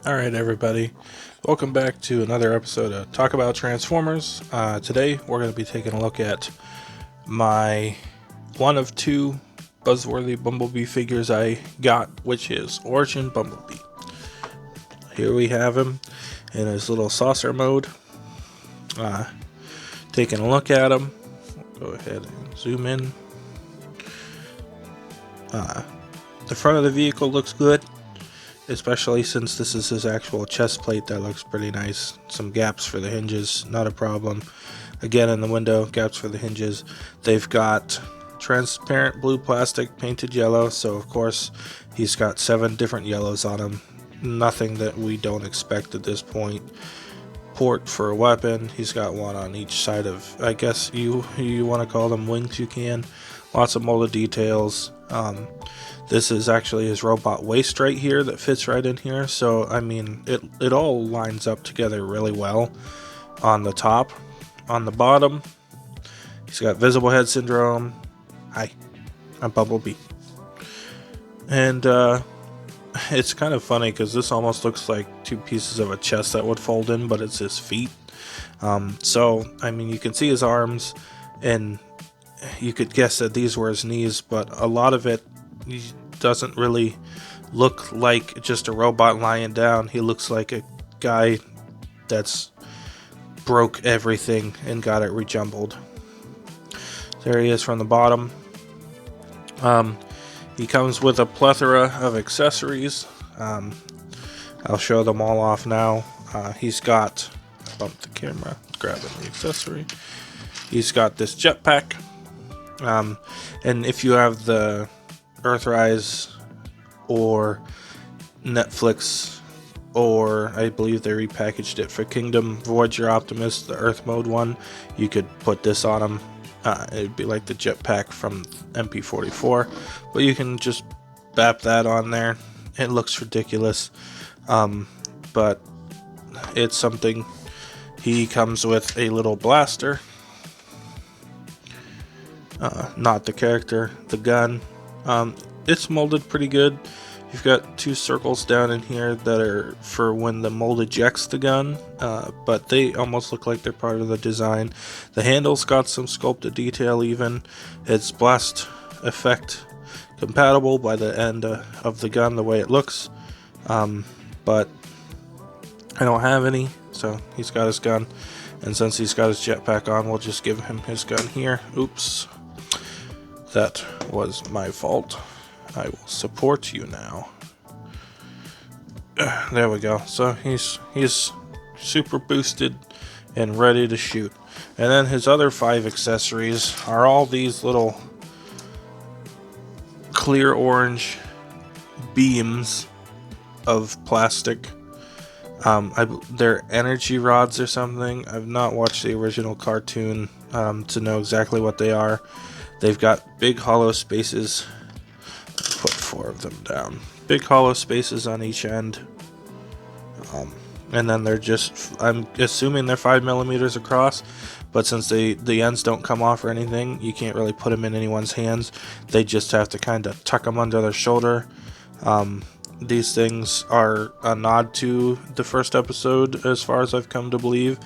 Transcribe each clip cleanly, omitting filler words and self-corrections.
Alright everybody, welcome back to another episode of Talk About Transformers. Today we're going to be taking a look at my one of two Buzzworthy Bumblebee figures I got, which is Origin Bumblebee. Here we have him in his little saucer mode. Taking a look at him, go ahead and zoom in. The front of the vehicle looks good, especially since this is his actual chest plate. That looks pretty nice. Some gaps for the hinges, not a problem. Again, in the window, gaps for the hinges. They've got transparent blue plastic painted yellow, so of course he's got 7 different yellows on him. Nothing that we don't expect at this point. Port for a weapon. He's got one on each side of, I guess you want to call them wings, you can. Lots of molded details. This is actually his robot waist right here that fits right in here, so I mean it all lines up together really well. On the top, on the bottom, he's got visible head syndrome. Hi, I'm Bumblebee. And it's kind of funny because this almost looks like 2 pieces of a chest that would fold in, but it's his feet. So I mean, you can see his arms, and you could guess that these were his knees, but a lot of it doesn't really look like just a robot lying down. He looks like a guy that's broke everything and got it rejumbled. There he is from the bottom. He comes with a plethora of accessories. I'll show them all off now. He's got, I bumped the camera, grabbing the accessory. He's got this jetpack. And if you have the Earthrise or Netflix, or I believe they repackaged it for Kingdom, Voyager Optimus, the Earth mode one, you could put this on him. It'd be like the jetpack from MP44, but you can just bap that on there. It looks ridiculous, but it's something. He comes with a little blaster. Not the character, the gun. It's molded pretty good. You've got 2 circles down in here that are for when the mold ejects the gun, but they almost look like they're part of the design. The handle's got some sculpted detail even. It's blast effect compatible by the end of the gun, the way it looks. But I don't have any, so he's got his gun. And since he's got his jetpack on, we'll just give him his gun here. Oops. That was my fault. I will support you now. There we go. So he's super boosted and ready to shoot. And then his other 5 accessories are all these little clear orange beams of plastic. They're energy rods or something. I've not watched the original cartoon to know exactly what they are. They've got big hollow spaces. Put 4 of them down. Big hollow spaces on each end. And then they're just, I'm assuming they're 5mm across, but since the ends don't come off or anything, you can't really put them in anyone's hands. They just have to kind of tuck them under their shoulder. These things are a nod to the first episode, as far as I've come to believe,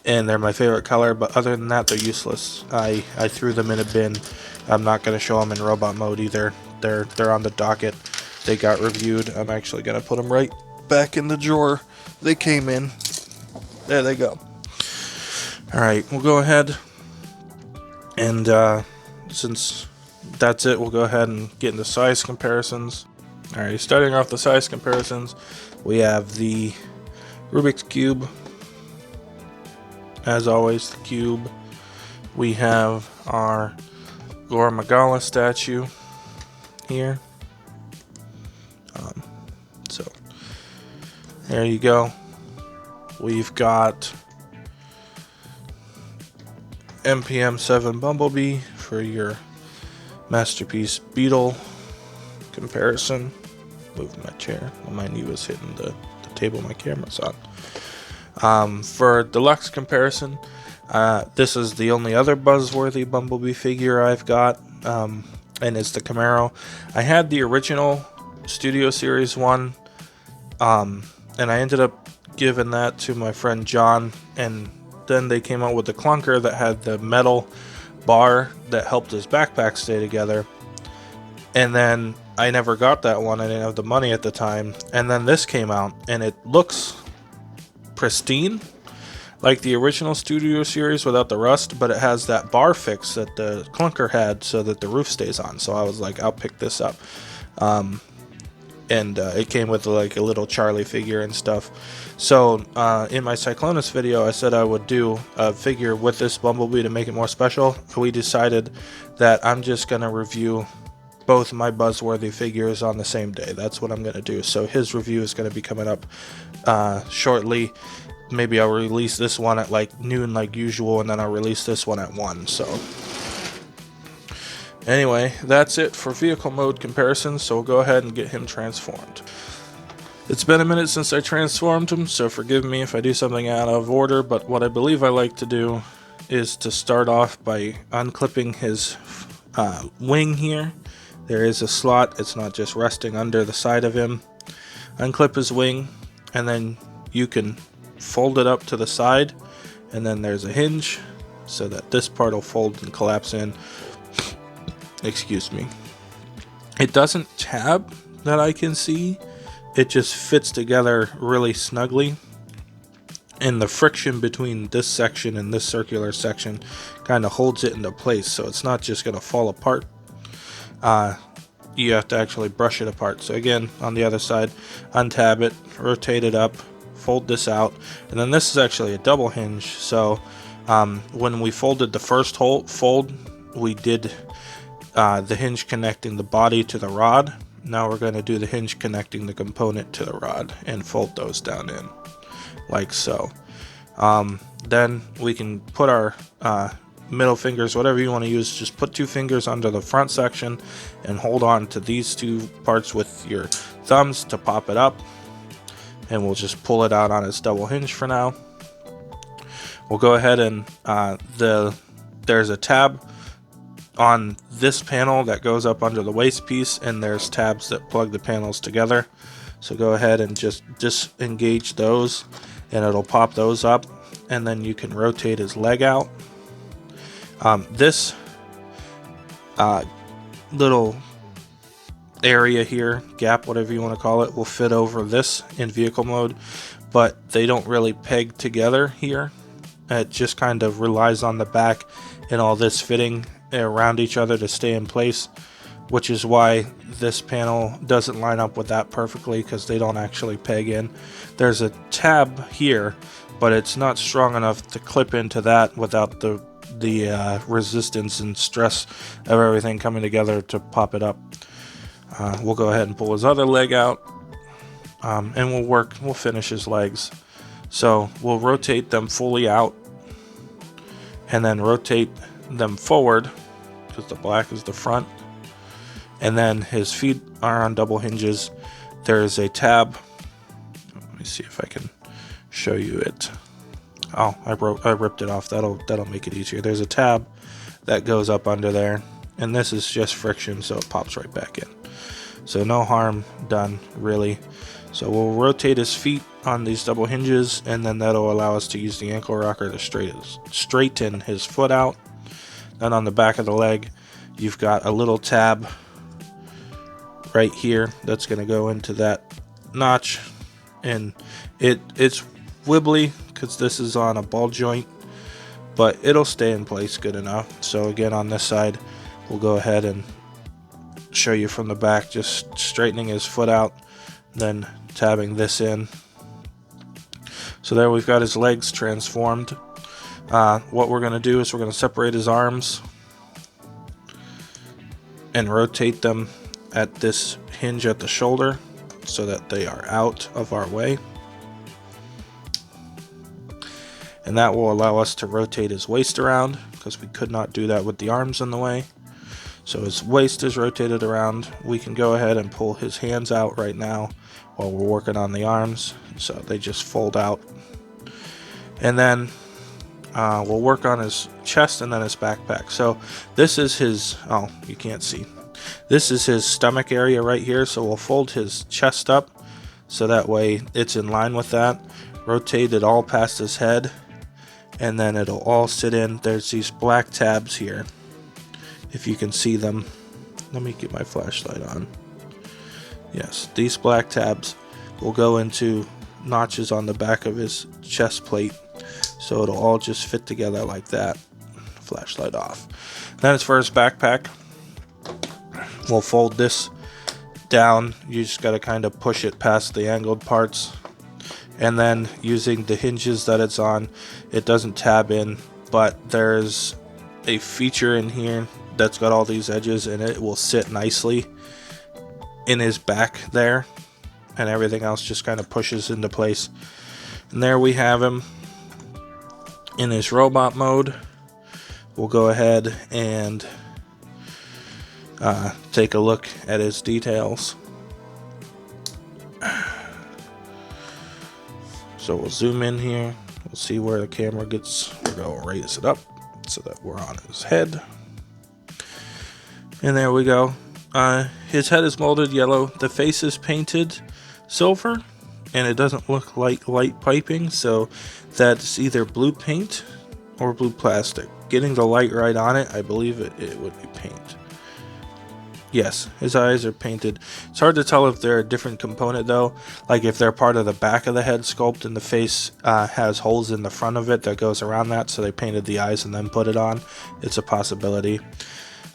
and they're my favorite color, but other than that, they're useless. I threw them in a bin. I'm not going to show them in robot mode either. They're on the docket. They got reviewed. I'm actually going to put them right back in the drawer they came in. There they go. Alright, we'll go ahead and since that's it, we'll go ahead and get into size comparisons. Alright, starting off the size comparisons, we have the Rubik's Cube. As always, the cube. We have our Gora Magala statue here. So there you go. We've got MPM7 Bumblebee for your Masterpiece Beetle comparison. Move my chair. My knee was hitting the table my camera's on. For deluxe comparison, this is the only other Buzzworthy Bumblebee figure I've got, and it's the Camaro. I had the original Studio Series 1, and I ended up giving that to my friend John, and then they came out with the clunker that had the metal bar that helped his backpack stay together. And then I never got that one. I didn't have the money at the time. And then this came out, and it looks pristine, like the original Studio Series without the rust, but it has that bar fix that the clunker had so that the roof stays on. So I was like, I'll pick this up. And it came with like a little Charlie figure and stuff. So in my Cyclonus video, I said I would do a figure with this Bumblebee to make it more special. We decided that I'm just going to review both my Buzzworthy figures on the same day. That's what I'm going to do. So his review is going to be coming up shortly. Maybe I'll release this one at like noon like usual, and then I'll release this one at 1. So anyway, that's it for vehicle mode comparisons, so we'll go ahead and get him transformed. It's been a minute since I transformed him, so forgive me if I do something out of order, but what I believe I like to do is to start off by unclipping his wing here. There is a slot, it's not just resting under the side of him. Unclip his wing, and then you can fold it up to the side, and then there's a hinge so that this part will fold and collapse in. Excuse me. It doesn't tab that I can see. It just fits together really snugly, and the friction between this section and this circular section kind of holds it into place, so it's not just going to fall apart. You have to actually brush it apart. So again, on the other side, untab it, rotate it up, fold this out, and then this is actually a double hinge. So when we folded the first fold, we did the hinge connecting the body to the rod. Now we're going to do the hinge connecting the component to the rod and fold those down in like so. Then we can put our middle fingers, whatever you want to use, just put 2 fingers under the front section and hold on to these 2 parts with your thumbs to pop it up, and we'll just pull it out on its double hinge for now. We'll go ahead and there's a tab on this panel that goes up under the waist piece, and there's tabs that plug the panels together. So go ahead and just disengage those, and it'll pop those up, and then you can rotate his leg out. This little area here, gap, whatever you want to call it, will fit over this in vehicle mode, but they don't really peg together here. It just kind of relies on the back and all this fitting around each other to stay in place, which is why this panel doesn't line up with that perfectly, because they don't actually peg in. There's a tab here, but it's not strong enough to clip into that without the resistance and stress of everything coming together to pop it up. We'll go ahead and pull his other leg out, and we'll finish his legs. So we'll rotate them fully out, and then rotate them forward, because the black is the front, and then his feet are on double hinges. There's a tab. Let me see if I can show you it. Oh, I ripped it off. That'll make it easier. There's a tab that goes up under there, and this is just friction, so it pops right back in. So no harm done, really. So we'll rotate his feet on these double hinges, and then that'll allow us to use the ankle rocker to straighten his foot out. Then on the back of the leg, you've got a little tab right here that's going to go into that notch, and it's wibbly because this is on a ball joint, but it'll stay in place good enough. So again, on this side, we'll go ahead and show you from the back, just straightening his foot out, then tabbing this in. So there we've got his legs transformed. What we're going to do is we're going to separate his arms and rotate them at this hinge at the shoulder so that they are out of our way. And that will allow us to rotate his waist around, because we could not do that with the arms in the way. So his waist is rotated around. We can go ahead and pull his hands out right now while we're working on the arms, so they just fold out. And then we'll work on his chest and then his backpack. So this is his, oh, you can't see. This is his stomach area right here, so we'll fold his chest up so that way it's in line with that. Rotate it all past his head, and then it'll all sit in. There's these black tabs here, if you can see them. Let me get my flashlight on. Yes, these black tabs will go into notches on the back of his chest plate, so it'll all just fit together like that. Flashlight off. Then as for his backpack, we'll fold this down. You just got to kind of push it past the angled parts, and then using the hinges that it's on, it doesn't tab in, but there's a feature in here that's got all these edges, and it will sit nicely in his back there, and everything else just kind of pushes into place. And there we have him in his robot mode. We'll go ahead and take a look at his details. So we'll zoom in here. We'll see where the camera gets. We're going to raise it up so that we're on his head. And there we go. His head is molded yellow. The face is painted silver, and it doesn't look like light piping, so that's either blue paint or blue plastic. Getting the light right on it, I believe it would be paint. Yes, his eyes are painted. It's hard to tell if they're a different component though, like if they're part of the back of the head sculpt and the face has holes in the front of it that goes around that, so they painted the eyes and then put it on. It's a possibility.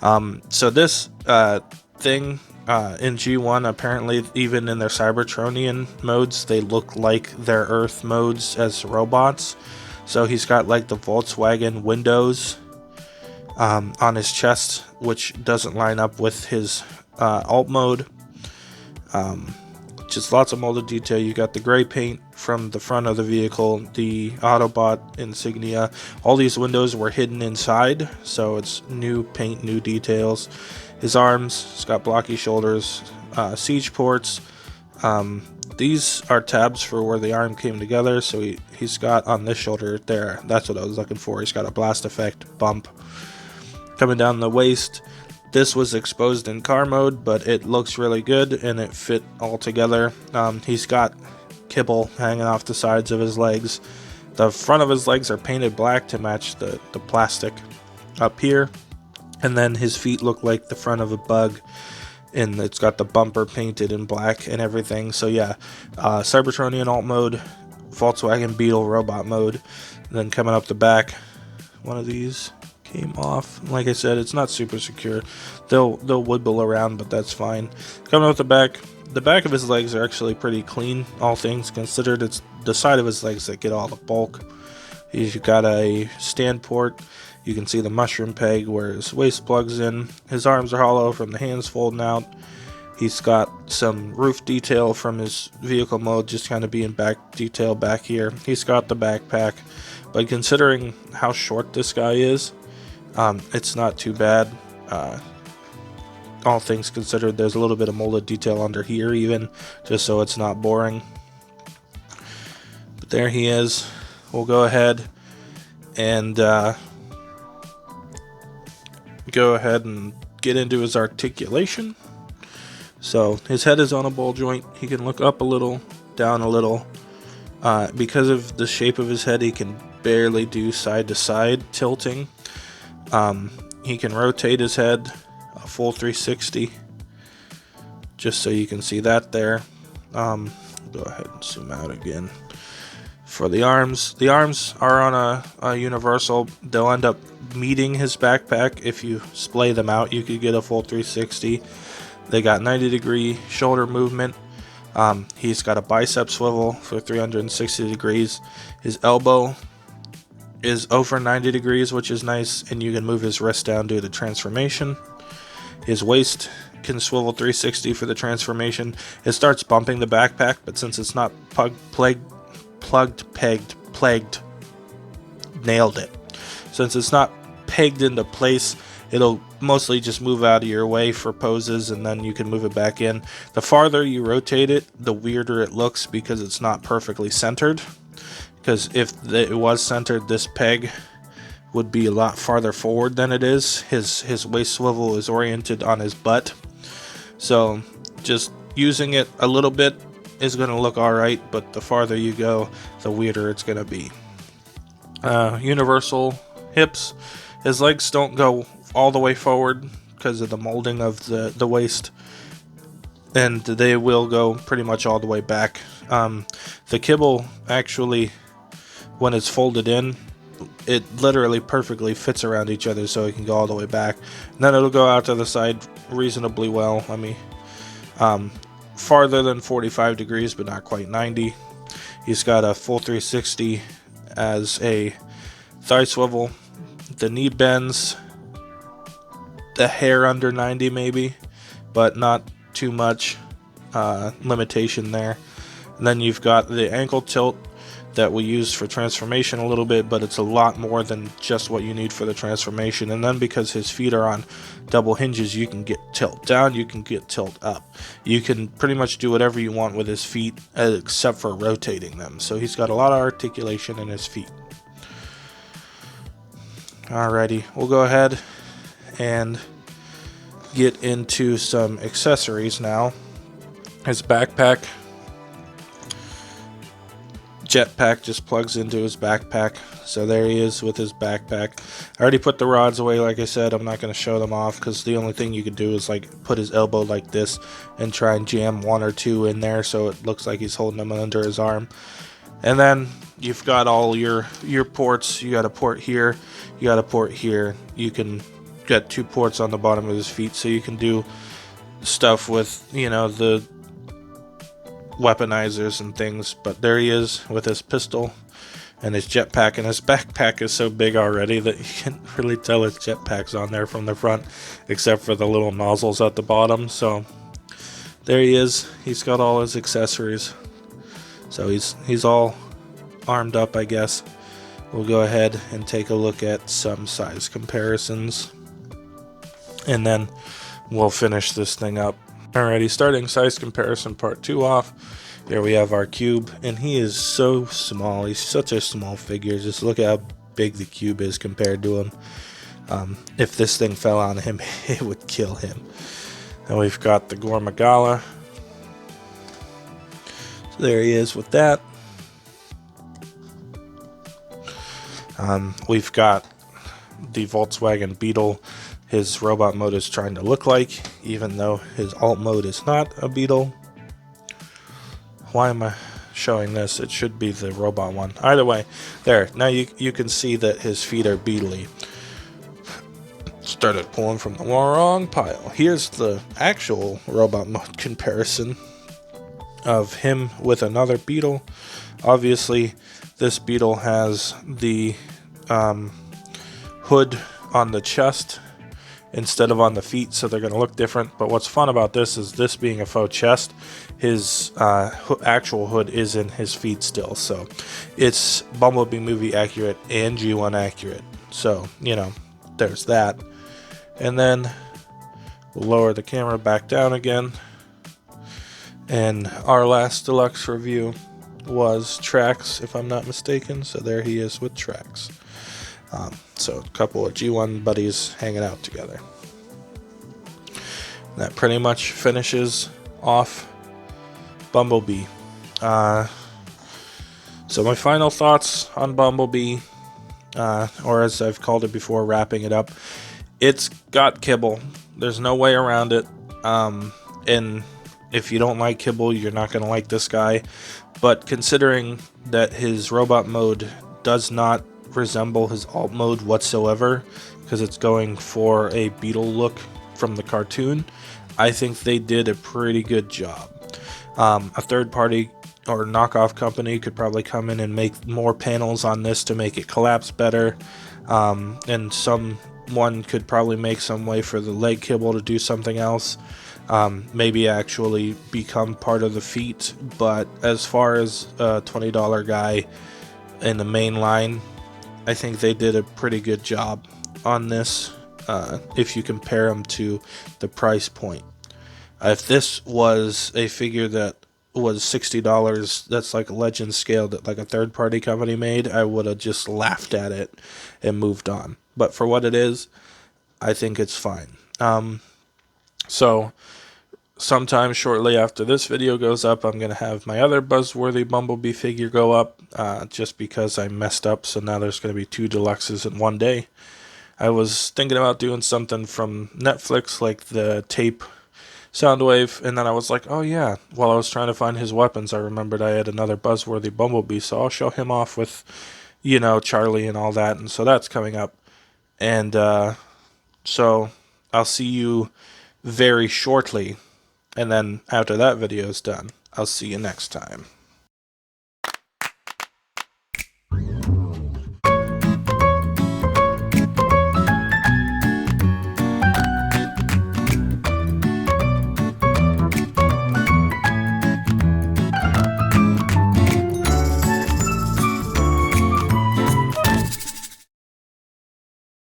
So this thing in G1, apparently even in their Cybertronian modes, they look like their Earth modes as robots. So he's got like the Volkswagen windows on his chest, which doesn't line up with his alt mode. Just lots of molded detail. You got the gray paint from the front of the vehicle, the Autobot insignia. All these windows were hidden inside, so it's new paint, new details. His arms, he's got blocky shoulders, siege ports. These are tabs for where the arm came together, so he's got on this shoulder there, that's what I was looking for. He's got a blast effect bump coming down the waist. This was exposed in car mode, but it looks really good and it fit all together. He's got kibble hanging off the sides of his legs. The front of his legs are painted black to match the plastic up here, and then his feet look like the front of a bug, and it's got the bumper painted in black and everything. So yeah, Cybertronian alt mode, Volkswagen Beetle robot mode. And then coming up the back, one of these came off. Like I said, it's not super secure. They'll wibble around, but that's fine. Coming up the back of his legs are actually pretty clean, all things considered. It's the side of his legs that get all the bulk. He's got a stand port. You can see the mushroom peg where his waist plugs in. His arms are hollow from the hands folding out. He's got some roof detail from his vehicle mode, just kind of being back detail back here. He's got the backpack, but considering how short this guy is, it's not too bad. All things considered, there's a little bit of molded detail under here even, just so it's not boring. But there he is. We'll go ahead and get into his articulation. So his head is on a ball joint. He can look up a little, down a little. Because of the shape of his head, he can barely do side to side tilting. He can rotate his head a full 360, just so you can see that there. Go ahead and zoom out again. For the arms are on a universal. They'll end up meeting his backpack. If you splay them out, you could get a full 360. They got 90-degree shoulder movement. He's got a bicep swivel for 360 degrees. His elbow is over 90 degrees, which is nice, and you can move his wrist down due to the transformation. His waist can swivel 360 for the transformation. It starts bumping the backpack, but since it's not nailed it. Since it's not pegged into place, it'll mostly just move out of your way for poses, and then you can move it back in. The farther you rotate it, the weirder it looks because it's not perfectly centered. Because if it was centered, this peg would be a lot farther forward than it is. His waist swivel is oriented on his butt. So just using it a little bit is going to look alright, but the farther you go, the weirder it's going to be. Universal hips. His legs don't go all the way forward because of the molding of the waist, and they will go pretty much all the way back. The kibble actually, when it's folded in, it literally perfectly fits around each other, so it can go all the way back. And then it'll go out to the side reasonably well. I mean, farther than 45 degrees, but not quite 90. He's got a full 360 as a thigh swivel. The knee bends the hair under 90 maybe, but not too much limitation there. And then you've got the ankle tilt that we use for transformation a little bit, but it's a lot more than just what you need for the transformation. And then because his feet are on double hinges, you can get tilt down, you can get tilt up. You can pretty much do whatever you want with his feet except for rotating them. So he's got a lot of articulation in his feet. Alrighty, we'll go ahead and get into some accessories now. His backpack. Jetpack just plugs into his backpack, so there he is with his backpack. I already put the rods away. Like I said, I'm not going to show them off because the only thing you can do is like put his elbow like this and try and jam one or two in there so it looks like he's holding them under his arm. And then you've got all your ports. You got a port here, you got a port here. You can get 2 ports on the bottom of his feet, so you can do stuff with, you know, the weaponizers and things. But there he is with his pistol and his jetpack, and his backpack is so big already that you can't really tell his jetpack's on there from the front, except for the little nozzles at the bottom. So there he is. He's got all his accessories, so he's all armed up, I guess. We'll go ahead and take a look at some size comparisons, and then we'll finish this thing up. Alrighty, starting size comparison part 2 off. There we have our cube, and he is so small. He's such a small figure. Just look at how big the cube is compared to him. If this thing fell on him, it would kill him. And we've got the Gormagala. So there he is with that. We've got the Volkswagen Beetle. His robot mode is trying to look like, even though his alt mode is not a Beetle. Why am I showing this? It should be the robot one. Either way, there. Now you can see that his feet are beetly. Started pulling from the wrong pile. Here's the actual robot mode comparison of him with another Beetle. Obviously, this Beetle has the hood on the chest instead of on the feet, so they're going to look different. But what's fun about this is this being a faux chest, his actual hood is in his feet still, so it's Bumblebee movie accurate and G1 accurate. So, you know, there's that. And then we'll lower the camera back down again. And our last deluxe review was Trax, if I'm not mistaken. So there he is with Trax. So a couple of G1 buddies hanging out together. That pretty much finishes off Bumblebee. So my final thoughts on Bumblebee, or as I've called it before, wrapping it up. It's got kibble. There's no way around it. And if you don't like kibble, you're not going to like this guy. But considering that his robot mode does not resemble his alt mode whatsoever, because it's going for a Beetle look from the cartoon, I think they did a pretty good job. A third party or knockoff company could probably come in and make more panels on this to make it collapse better, and someone could probably make some way for the leg kibble to do something else, maybe actually become part of the feet. But as far as a $20 guy in the main line, I think they did a pretty good job on this, if you compare them to the price point. If this was a figure that was $60, that's like a legend scale that like a third party company made, I would have just laughed at it and moved on. But for what it is, I think it's fine. So sometime shortly after this video goes up, I'm going to have my other Buzzworthy Bumblebee figure go up, just because I messed up, so now there's going to be 2 deluxes in one day. I was thinking about doing something from Netflix, like the tape Soundwave, and then I was like, oh yeah, while I was trying to find his weapons, I remembered I had another Buzzworthy Bumblebee, so I'll show him off with, Charlie and all that, and so that's coming up. And so I'll see you very shortly, and then after that video is done, I'll see you next time.